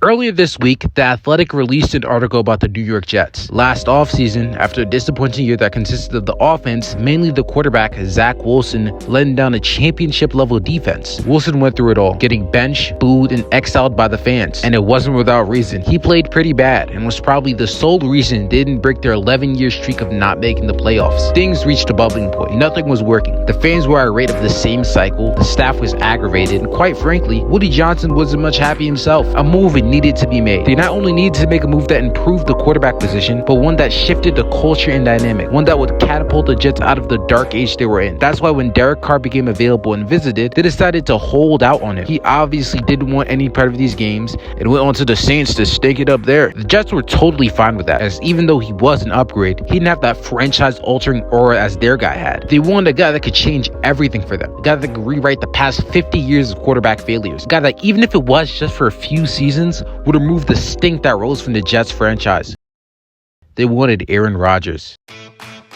Earlier this week, The Athletic released an article about the New York Jets. Last offseason, after a disappointing year that consisted of the offense, mainly the quarterback, Zach Wilson, letting down a championship-level defense. Wilson went through it all, getting benched, booed, and exiled by the fans. And it wasn't without reason. He played pretty bad and was probably the sole reason they didn't break their 11-year streak of not making the playoffs. Things reached a bubbling point. Nothing was working. The fans were irate of the same cycle, the staff was aggravated, and quite frankly, Woody Johnson wasn't much happy himself. A move needed to be made. They not only needed to make a move that improved the quarterback position, but one that shifted the culture and dynamic, one that would catapult the Jets out of the dark age they were in. That's why when Derek Carr became available and visited, they decided to hold out on him. He obviously didn't want any part of these games and went on to the Saints to stake it up there. The Jets were totally fine with that, as even though he was an upgrade, he didn't have that franchise-altering aura as their guy had. They wanted a guy that could change everything for them, a guy that could rewrite the past 50 years of quarterback failures, a guy that even if it was just for a few seasons, would remove the stink that rose from the Jets franchise. They wanted Aaron Rodgers.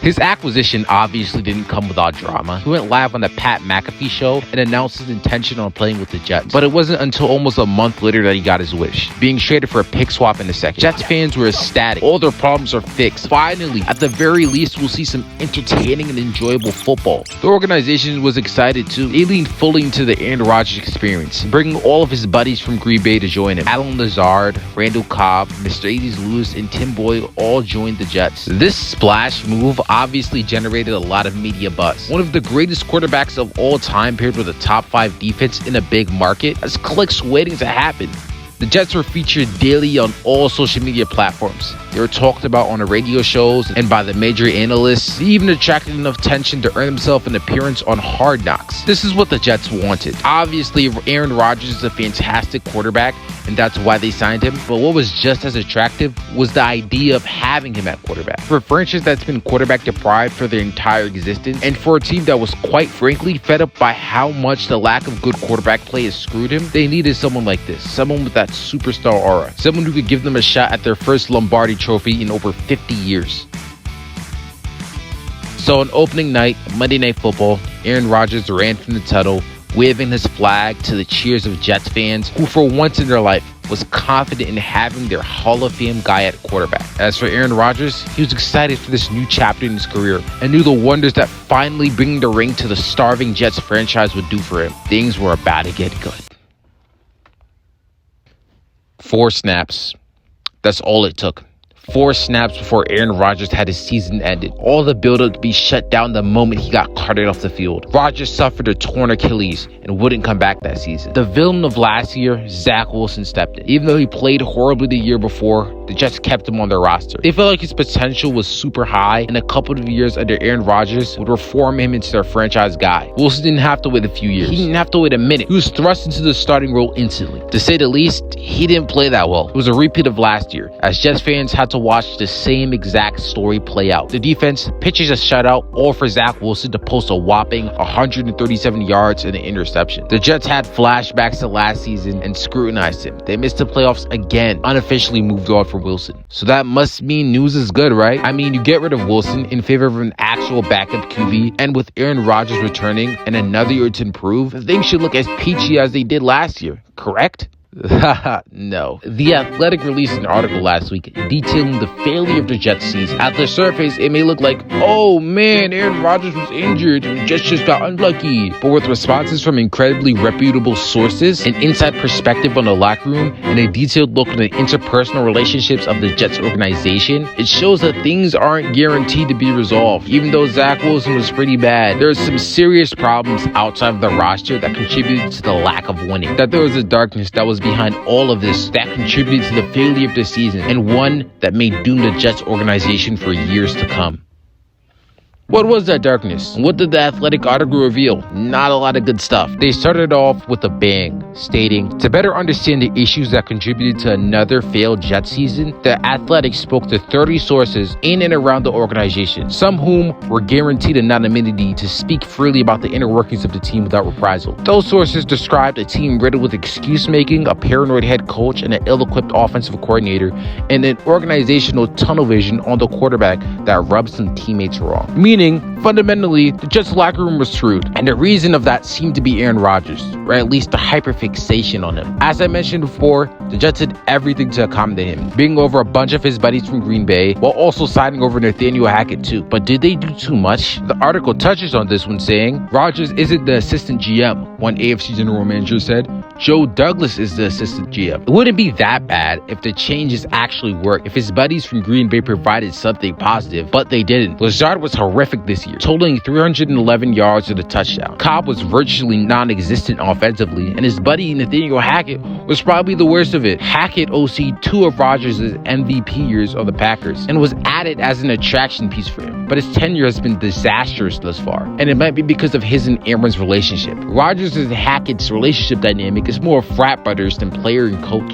His acquisition obviously didn't come without drama. He went live on the Pat McAfee show and announced his intention on playing with the Jets. But it wasn't until almost a month later that he got his wish, being traded for a pick swap in a second. Jets fans were ecstatic. All their problems are fixed. Finally, at the very least, we'll see some entertaining and enjoyable football. The organization was excited too. They leaned fully into the Aaron Rodgers experience, bringing all of his buddies from Green Bay to join him. Allen Lazard, Randall Cobb, Mercedes Lewis, and Tim Boyle all joined the Jets. This splash move obviously generated a lot of media buzz. One of the greatest quarterbacks of all time paired with a top 5 defense in a big market has clicks waiting to happen. The Jets were featured daily on all social media platforms. They were talked about on the radio shows and by the major analysts. They even attracted enough attention to earn themselves an appearance on Hard Knocks. This is what the Jets wanted. Obviously, Aaron Rodgers is a fantastic quarterback, and that's why they signed him. But what was just as attractive was the idea of having him at quarterback. For a franchise that's been quarterback deprived for their entire existence, and for a team that was quite frankly fed up by how much the lack of good quarterback play has screwed him, they needed someone like this. Someone with that superstar aura. Someone who could give them a shot at their first Lombardi trophy in over 50 years. So on opening night, Monday Night Football, Aaron Rodgers ran from the tunnel, waving his flag to the cheers of Jets fans who for once in their life was confident in having their Hall of Fame guy at quarterback. As for Aaron Rodgers, he was excited for this new chapter in his career and knew the wonders that finally bringing the ring to the starving Jets franchise would do for him. Things were about to get good. 4 snaps. That's all it took. 4 snaps before Aaron Rodgers had his season ended. All the build-up to be shut down the moment he got carted off the field. Rodgers suffered a torn Achilles and wouldn't come back that season. The villain of last year, Zach Wilson, stepped in. Even though he played horribly the year before, the Jets kept him on their roster. They felt like his potential was super high, and a couple of years under Aaron Rodgers would reform him into their franchise guy. Wilson didn't have to wait a few years. He didn't have to wait a minute. He was thrust into the starting role instantly. To say the least, he didn't play that well. It was a repeat of last year, as Jets fans had to watch the same exact story play out. The defense pitches a shutout, all for Zach Wilson to post a whopping 137 yards and an interception. The Jets had flashbacks to last season and scrutinized him. They missed the playoffs again, unofficially moved on for Wilson. So that must mean news is good, right? I mean, you get rid of Wilson in favor of an actual backup QB, and with Aaron Rodgers returning and another year to improve, things should look as peachy as they did last year, correct? No. The Athletic released an article last week detailing the failure of the Jets season. At the surface, it may look like, oh man, Aaron Rodgers was injured and the Jets just got unlucky. But with responses from incredibly reputable sources, an inside perspective on the locker room, and a detailed look at the interpersonal relationships of the Jets organization, it shows that things aren't guaranteed to be resolved. Even though Zach Wilson was pretty bad, there are some serious problems outside of the roster that contributed to the lack of winning. That there was a darkness that was behind all of this that contributed to the failure of the season, and one that may doom the Jets organization for years to come. What was that darkness? What did the Athletic article reveal? Not a lot of good stuff. They started off with a bang, stating, to better understand the issues that contributed to another failed Jets season, the Athletic spoke to 30 sources in and around the organization, some whom were guaranteed anonymity to speak freely about the inner workings of the team without reprisal. Those sources described a team riddled with excuse-making, a paranoid head coach, and an ill-equipped offensive coordinator, and an organizational tunnel vision on the quarterback that rubbed some teammates wrong. Meaning, fundamentally, the Jets locker room was screwed. And the reason of that seemed to be Aaron Rodgers, or at least the hyperfixation on him. As I mentioned before, the Jets did everything to accommodate him, bringing over a bunch of his buddies from Green Bay, while also signing over Nathaniel Hackett too. But did they do too much? The article touches on this when saying, Rodgers isn't the assistant GM, one AFC general manager said. Joe Douglas is the assistant GM. It wouldn't be that bad if the changes actually worked, if his buddies from Green Bay provided something positive, but they didn't. Lazard was horrific this year, totaling 311 yards and a touchdown. Cobb was virtually non-existent offensively, and his buddy Nathaniel Hackett was probably the worst of it. Hackett OC'd 2 of Rodgers' MVP years on the Packers, and was added as an attraction piece for him. But his tenure has been disastrous thus far, and it might be because of his and Aaron's relationship. Rodgers and Hackett's relationship dynamic is more frat brothers than player and coach,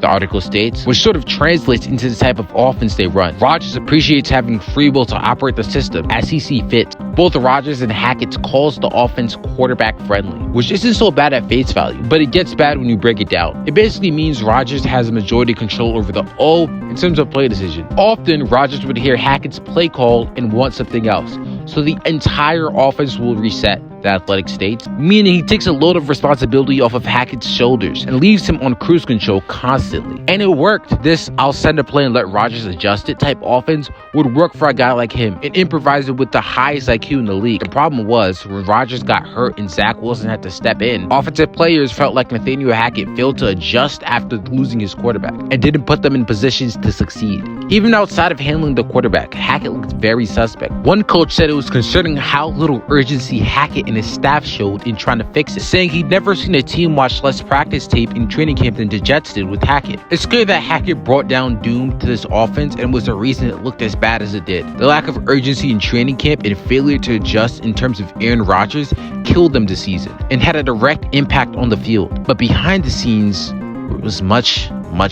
the article states, which sort of translates into the type of offense they run. Rodgers appreciates having free will to operate the system as he sees fit. Both Rodgers and Hackett calls the offense quarterback friendly, which isn't so bad at face value, but it gets bad when you break it down. It basically means Rodgers has a majority control over the O in terms of play decision. Often, Rodgers would hear Hackett's play call and want something else, so the entire offense will reset, the Athletic states, meaning he takes a load of responsibility off of Hackett's shoulders and leaves him on cruise control constantly. And it worked. This I'll send a play and let Rodgers adjust it type offense would work for a guy like him, an improviser with the highest IQ in the league. The problem was, when Rodgers got hurt and Zach Wilson had to step in, offensive players felt like Nathaniel Hackett failed to adjust after losing his quarterback and didn't put them in positions to succeed. Even outside of handling the quarterback, Hackett looked very suspect. One coach said it was concerning how little urgency Hackett and his staff showed in trying to fix it, saying he'd never seen a team watch less practice tape in training camp than the Jets did with Hackett. It's clear that Hackett brought down doom to this offense and was the reason it looked as bad as it did. The lack of urgency in training camp and failure to adjust in terms of Aaron Rodgers killed them this season and had a direct impact on the field. But behind the scenes, it was much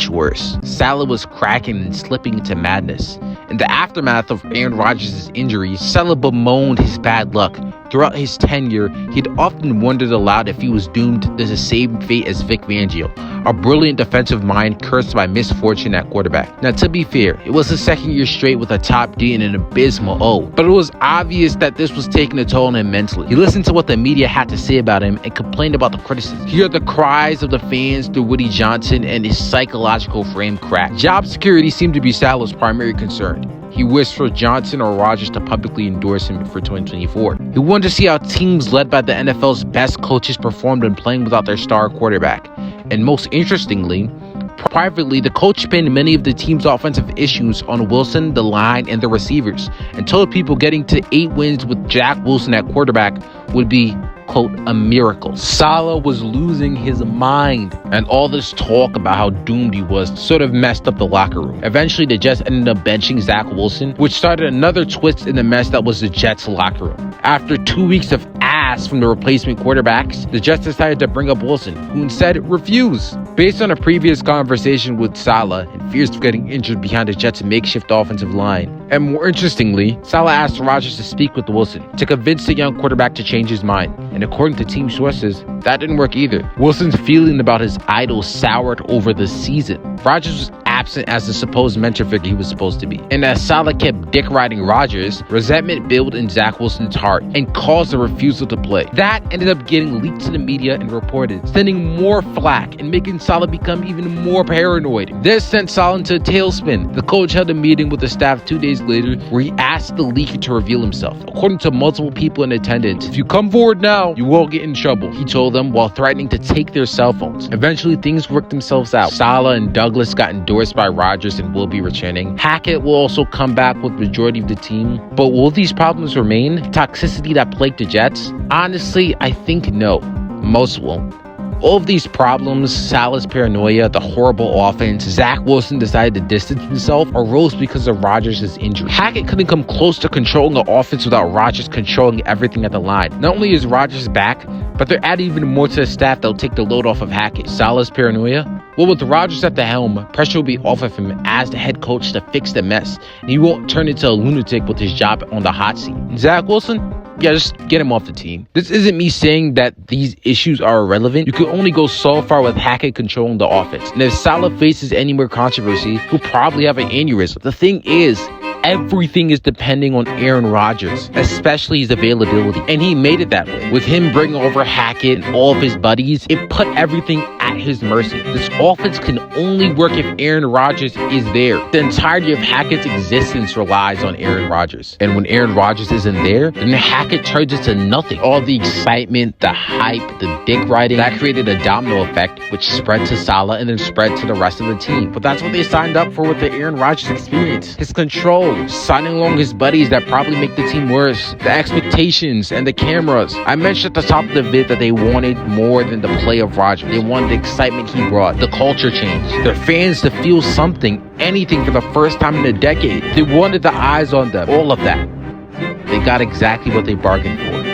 worse. Saleh was cracking and slipping into madness. In the aftermath of Aaron Rodgers' injury, Saleh bemoaned his bad luck. Throughout his tenure, he'd often wondered aloud if he was doomed to the same fate as Vic Fangio, a brilliant defensive mind cursed by misfortune at quarterback. Now, to be fair, it was his second year straight with a top D and an abysmal O, but it was obvious that this was taking a toll on him mentally. He listened to what the media had to say about him and complained about the criticism. He heard the cries of the fans through Woody Johnson, and his psychological frame cracked. Job security seemed to be Saleh's primary concern. He wished for Johnson or Rodgers to publicly endorse him for 2024. He wanted to see how teams led by the NFL's best coaches performed when playing without their star quarterback. And most interestingly, privately, the coach pinned many of the team's offensive issues on Wilson, the line, and the receivers, and told people getting to 8 wins with Jack Wilson at quarterback would be, quote, a miracle. Saleh was losing his mind, and all this talk about how doomed he was sort of messed up the locker room. Eventually, the Jets ended up benching Zach Wilson, which started another twist in the mess that was the Jets locker room. After 2 weeks of ass from the replacement quarterbacks, the Jets decided to bring up Wilson, who instead refused. Based on a previous conversation with Saleh and fears of getting injured behind the Jets' makeshift offensive line. And more interestingly, Saleh asked Rodgers to speak with Wilson to convince the young quarterback to change his mind. And according to team sources, that didn't work either. Wilson's feeling about his idol soured over the season. Rodgers was absent as the supposed mentor figure he was supposed to be. And as Saleh kept dick-riding Rodgers, resentment built in Zach Wilson's heart and caused a refusal to play. That ended up getting leaked to the media and reported, sending more flack and making Saleh become even more paranoid. This sent Saleh into a tailspin. The coach held a meeting with the staff 2 days later where he asked the leaker to reveal himself. According to multiple people in attendance, if you come forward now, you will get in trouble, he told them while threatening to take their cell phones. Eventually, things worked themselves out. Saleh and Douglas got endorsed by Rodgers and will be returning. Hackett will also come back with majority of the team. But will these problems remain? Toxicity that plagued the Jets? Honestly, I think no. Most won't. All of these problems, Saleh's paranoia, the horrible offense, Zach Wilson decided to distance himself, arose because of Rodgers' injury. Hackett couldn't come close to controlling the offense without Rodgers controlling everything at the line. Not only is Rodgers back, but they're adding even more to the staff that'll take the load off of Hackett. Saleh's paranoia? Well, with Rodgers at the helm, pressure will be off of him as the head coach to fix the mess, and he won't turn into a lunatic with his job on the hot seat. Zach Wilson? Yeah, just get him off the team. This isn't me saying that these issues are irrelevant. You can only go so far with Hackett controlling the offense. And if Saleh faces any more controversy, he'll probably have an aneurysm. The thing is, everything is depending on Aaron Rodgers, especially his availability. And he made it that way. With him bringing over Hackett and all of his buddies, it put everything at his mercy. This offense can only work if Aaron Rodgers is there. The entirety of Hackett's existence relies on Aaron Rodgers. And when Aaron Rodgers isn't there, then Hackett turns into nothing. All the excitement, the hype, the dick riding, that created a domino effect, which spread to Saleh and then spread to the rest of the team. But that's what they signed up for with the Aaron Rodgers experience. His control, signing along his buddies that probably make the team worse, the expectations, and the cameras. I mentioned at the top of the vid that they wanted more than the play of Rodgers. They wanted the excitement he brought, the culture change, their fans to feel something, anything for the first time in a decade. They wanted the eyes on them, all of that. They got exactly what they bargained for.